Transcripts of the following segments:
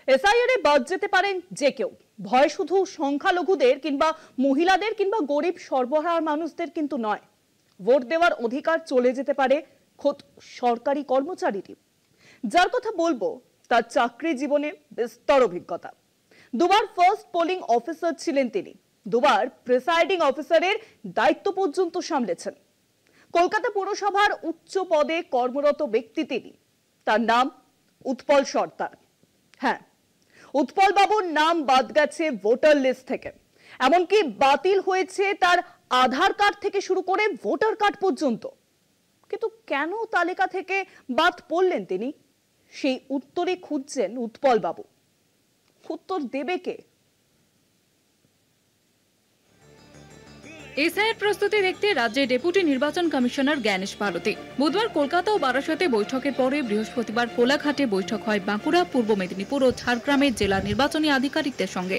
SIR এ বাদ যেতে পারেন যে কেউ। ভয় শুধু সংখ্যালঘুদের কিংবা মহিলাদের কিংবা গরিব সর্বহারা মানুষদের কিন্তু নয়। ভোট দেওয়ার অধিকার চলে যেতে পারে খোদ সরকারি কর্মচারীরই। যার কথা বলবো তার চাকরি জীবনে বিস্তর অভিজ্ঞতা। দুবার ফার্স্ট পোলিং অফিসার ছিলেন তিনি, দুবার প্রিসাইডিং অফিসারের দায়িত্ব পর্যন্ত সামলেছেন। কলকাতা পুরসভার উচ্চ পদে কর্মরত ব্যক্তি তিনি। তার নাম উৎপল সর্দার। হ্যাঁ, উৎপল বাবুর নাম বাদ গেছে ভোটার লিস্ট থেকে, এমনকি বাতিল হয়েছে তার আধার কার্ড থেকে শুরু করে ভোটার কার্ড পর্যন্ত। কিন্তু কেন তালিকা থেকে বাদ পড়লেন তিনি? সেই উত্তরই খুঁজছেন উৎপল বাবু। উত্তর দেবে কে? এসআইআর প্রস্তুতি দেখতে রাজ্যের ডেপুটি নির্বাচন কমিশনার জ্ঞানেশ ভারতী। বুধবার কলকাতা ও বারাসতে বৈঠকের পরে বৃহস্পতিবার কোলাঘাটে বৈঠক হয় বাঁকুড়া, পূর্ব মেদিনীপুর ও ঝাড়গ্রামের জেলা নির্বাচনী আধিকারিকদের সঙ্গে।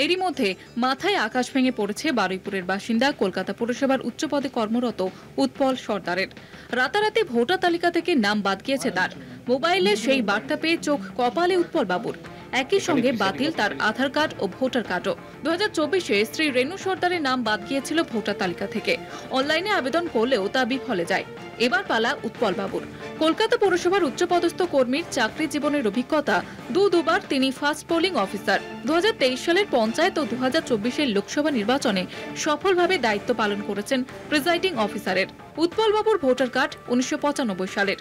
এরই মধ্যে মাথায় আকাশ ভেঙে পড়েছে বারুইপুরের বাসিন্দা কলকাতা পুরসভার উচ্চ পদে কর্মরত উৎপল সর্দারের। রাতারাতি ভোটার তালিকা থেকে নাম বাদ গিয়েছে তার। মোবাইলে সেই বার্তা পেয়ে চোখ কপালে উৎপল বাবুর। একই সঙ্গে বাতিল তার আধার কার্ড ও ভোটার কার্ডও। 2024-এ স্ত্রী রেণু সর্দারের নাম বাদ গিয়েছিল ভোটার তালিকা থেকে। অনলাইনে আবেদন করলেও তা বিফলে যায়। এবার পালা উৎপল বাবুর। কলকাতা পৌরসভার উচ্চপদস্থ কর্মীর চাকরি জীবনের অভিজ্ঞতা। দুবার তিনি ফার্স্ট পোলিং অফিসার। 2023 সালের পঞ্চায়েত ও 2024-এর লোকসভা নির্বাচনে সফলভাবে দায়িত্ব পালন করেছেন প্রিসাইডিং অফিসারের। উৎপল বাবুর ভোটার কার্ড 1995 সালের।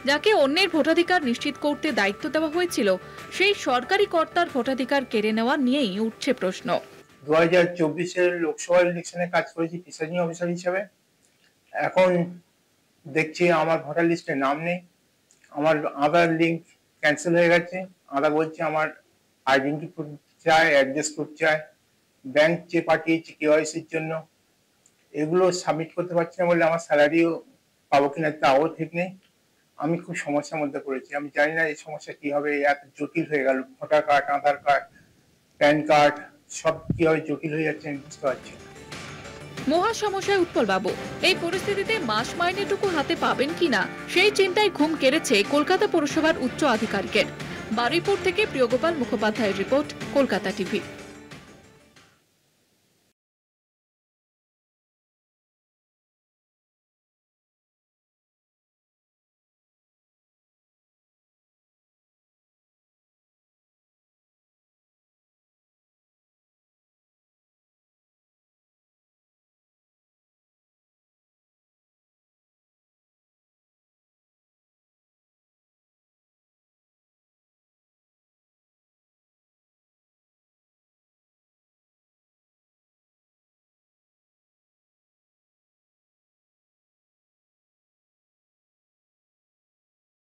যাকে অন্যের ভোটাধিকার নিশ্চিত করতে দায়িত্ব দেওয়া হয়েছিল, সেই সরকারি কর্তার ভোটাধিকার কেড়ে নেওয়া নিয়েই উঠছে প্রশ্ন। 2024-এর লোকসভা ইলেকশনে কাজ করেছি প্রিসাইডিং অফিসার হিসেবে। এখন দেখছি আমার ভোটার লিস্টে নাম নেই, আমার আধার লিঙ্ক ক্যান্সেল হয়ে গেছে। আধার বলছে আমার আইডেন্টি প্রুফ চায়, অ্যাড্রেস প্রুফ চায়, ব্যাংক চেয়ে পাঠিয়েছি কেওয়াইসির জন্য। এগুলো সাবমিট করতে পারছি না বলে আমার স্যালারিও পাবো কিনা তাও ঠিক নেই। আমি খুব সমস্যার মধ্যে পড়েছি। আমি জানি না এই সমস্যা কি হবে। এত জটিল হয়ে গেল, ভোটার কার্ড, আধার কার্ড, প্যান কার্ড সব কিভাবে জটিল হয়ে যাচ্ছে আমি বুঝতে পারছি না। মহা সমস্যায় উৎপল বাবু। এই পরিস্থিতিতে মাস মাইনেটুকু হাতে পাবেন কিনা সেই চিন্তায় ঘুম কেড়েছে কলকাতা পৌরসভার উচ্চ আধিকারিকের। বারুইপুর থেকে প্রিয়গোপাল মুখোপাধ্যায়ের রিপোর্ট, কলকাতা টিভি।